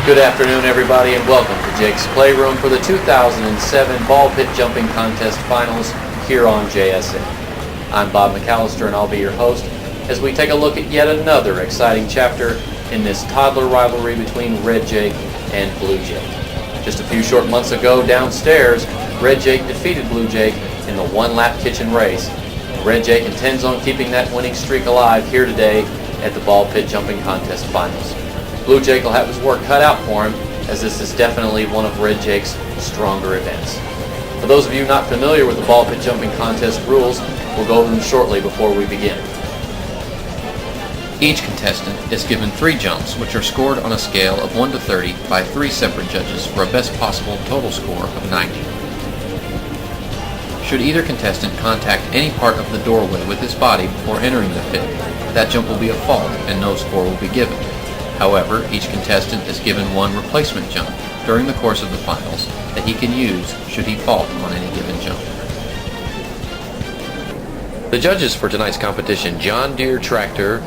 Good afternoon, everybody, and welcome to Jake's Playroom for the 2007 Ball Pit Jumping Contest Finals here on JSN. I'm Bob McAllister, and I'll be your host as we take a look at yet another exciting chapter in this toddler rivalry between Red Jake and Blue Jake. Just a few short months ago downstairs, Red Jake defeated Blue Jake in the one-lap kitchen race. Red Jake intends on keeping that winning streak alive here today at the Ball Pit Jumping Contest Finals. Blue Jake will have his work cut out for him, as this is definitely one of Red Jake's stronger events. For those of you not familiar with the Ball Pit Jumping Contest rules, we'll go over them shortly before we begin. Each contestant is given 3 jumps, which are scored on a scale of 1 to 30 by 3 separate judges for a best possible total score of 90. Should either contestant contact any part of the doorway with his body before entering the pit, that jump will be a fault and no score will be given. However, each contestant is given 1 replacement jump during the course of the finals that he can use should he fault on any given jump. The judges for tonight's competition: John Deere Tractor,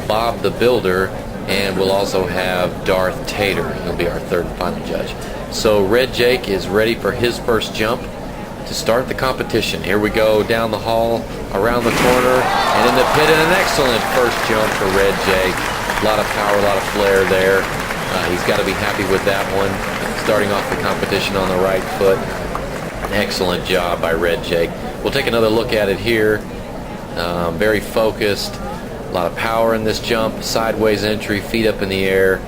Bob the Builder, and we'll also have Darth Tater. He'll be our third and final judge. So Red Jake is ready for his first jump to start the competition. Here we go down the hall, around the corner, and in the pit, and an excellent first jump for Red Jake. A lot of power, a lot of flair there. He's got to be happy with that one. Starting off the competition on the right foot. Excellent job by Red Jake. We'll take another look at it here. Very focused. A lot of power in this jump. Sideways entry, feet up in the air.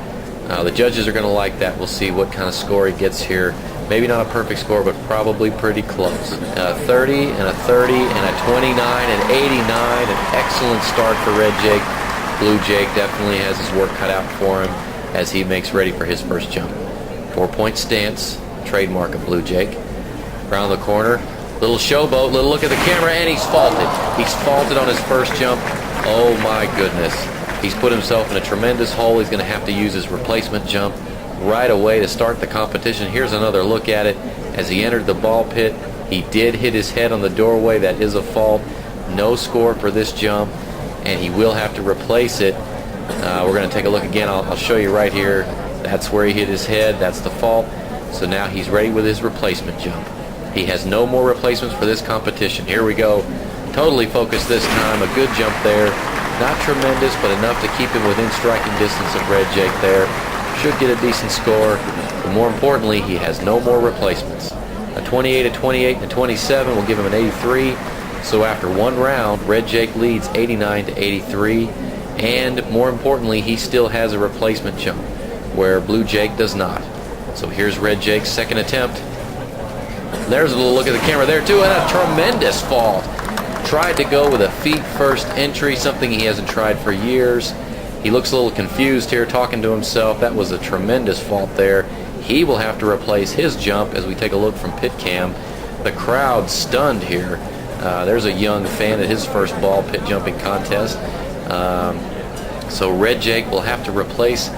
The judges are going to like that. We'll see what kind of score he gets here. Maybe not a perfect score, but probably pretty close. 30 and a 30 and a 29 and 89. An excellent start for Red Jake. Blue Jake definitely has his work cut out for him as he makes ready for his first jump. 4-point stance, trademark of Blue Jake. Around the corner, little showboat, little look at the camera, and he's faulted. He's faulted on his first jump. Oh my goodness. He's put himself in a tremendous hole. He's going to have to use his replacement jump right away to start the competition. Here's another look at it. As he entered the ball pit, he did hit his head on the doorway. That is a fault. No score for this jump, and he will have to replace it. We're going to take a look again. I'll show you right here. That's where he hit his head. That's the fault. So now he's ready with his replacement jump. He has no more replacements for this competition. Here we go. Totally focused this time. A good jump there. Not tremendous, but enough to keep him within striking distance of Red Jake there. Should get a decent score. But more importantly, he has no more replacements. A 28, a 28, and a 27 will give him an 83. So after one round, Red Jake leads 89 to 83, and more importantly, he still has a replacement jump, where Blue Jake does not. So here's Red Jake's second attempt. There's a little look at the camera there too, and a tremendous fault. Tried to go with a feet first entry, something he hasn't tried for years. He looks a little confused here, talking to himself. That was a tremendous fault there. He will have to replace his jump as we take a look from pit cam. The crowd stunned here. There's a young fan at his first ball pit jumping contest. So Red Jake will have to replace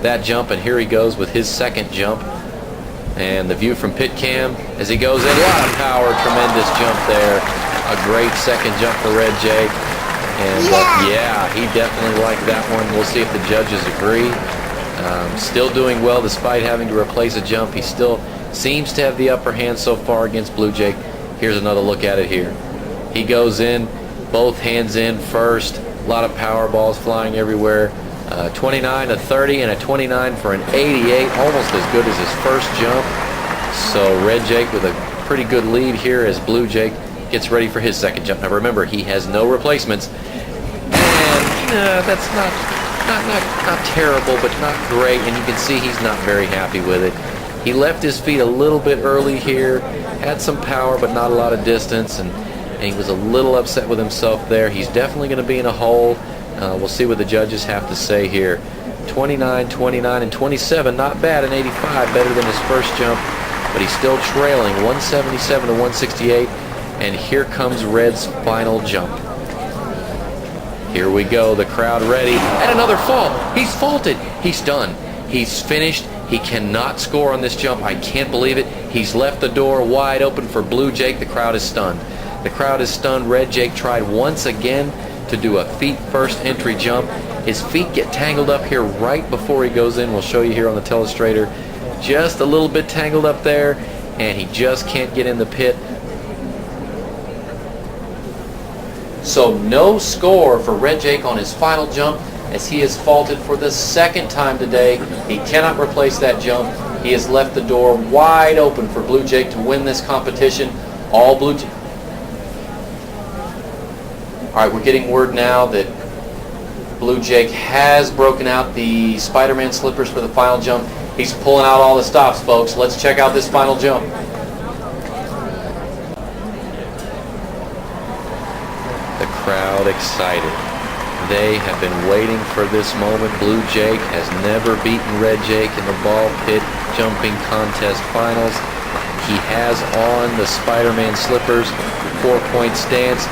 that jump, and here he goes with his second jump. And the view from pit cam as he goes in. A lot of power, tremendous jump there. A great second jump for Red Jake. And yeah, he definitely liked that one. We'll see if the judges agree. Still doing well despite having to replace a jump. He still seems to have the upper hand so far against Blue Jake. Here's another look at it here. He goes in, both hands in first. A lot of power balls flying everywhere. 29, a 30, and a 29 for an 88. Almost as good as his first jump. So Red Jake with a pretty good lead here as Blue Jake gets ready for his second jump. Now remember, he has no replacements. And that's not terrible, but not great. And you can see he's not very happy with it. He left his feet a little bit early here. Had some power, but not a lot of distance. And he was a little upset with himself there. He's definitely going to be in a hole. We'll see what the judges have to say here. 29, 29, and 27, not bad. An 85, better than his first jump, but he's still trailing 177 to 168. And here comes Red's final jump. Here we go, the crowd ready, and another fault. He's faulted. He's done. He's finished. He cannot score on this jump. I can't believe it. He's left the door wide open for Blue Jake. The crowd is stunned. The crowd is stunned. Red Jake tried once again to do a feet first entry jump, His feet get tangled up here right before he goes in. We'll show you here on the telestrator. Just a little bit tangled up there, and he just can't get in the pit. So no score for Red Jake on his final jump, as he has faulted for the second time today. He cannot replace that jump. He has left the door wide open for Blue Jake to win this competition. All right, we're getting word now that Blue Jake has broken out the Spider-Man slippers for the final jump. He's pulling out all the stops, folks. Let's check out this final jump. The crowd excited. They have been waiting for this moment. Blue Jake has never beaten Red Jake in the ball pit jumping contest finals. He has on the Spider-Man slippers, 4-point stance.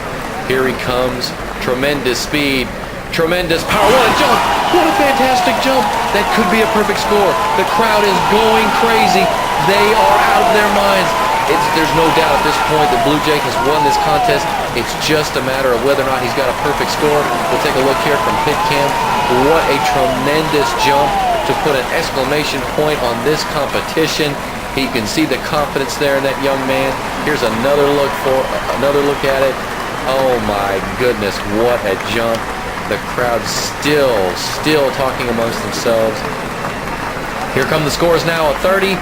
Here he comes. Tremendous speed. Tremendous power. What a jump! What a fantastic jump! That could be a perfect score. The crowd is going crazy. They are out of their minds. There's no doubt at this point that Blue Jake has won this contest. It's just a matter of whether or not he's got a perfect score. We'll take a look here from pit cam. What a tremendous jump to put an exclamation point on this competition. You can see the confidence there in that young man. Here's another look at it. Oh my goodness, what a jump. The crowd still talking amongst themselves. Here come the scores now. A 30,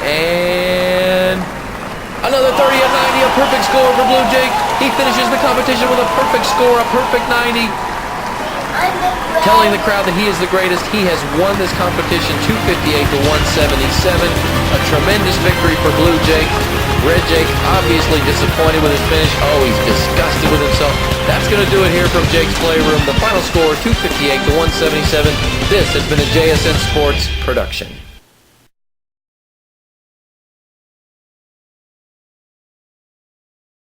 and another 30, a 90, a perfect score for Blue Jake. He finishes the competition with a perfect score, a perfect 90. Telling the crowd that he is the greatest. He has won this competition 258 to 177. A tremendous victory for Blue Jake. Red Jake obviously disappointed with his finish. Oh, he's disgusted with himself. That's going to do it here from Jake's Playroom. The final score, 258 to 177. This has been a JSN Sports production.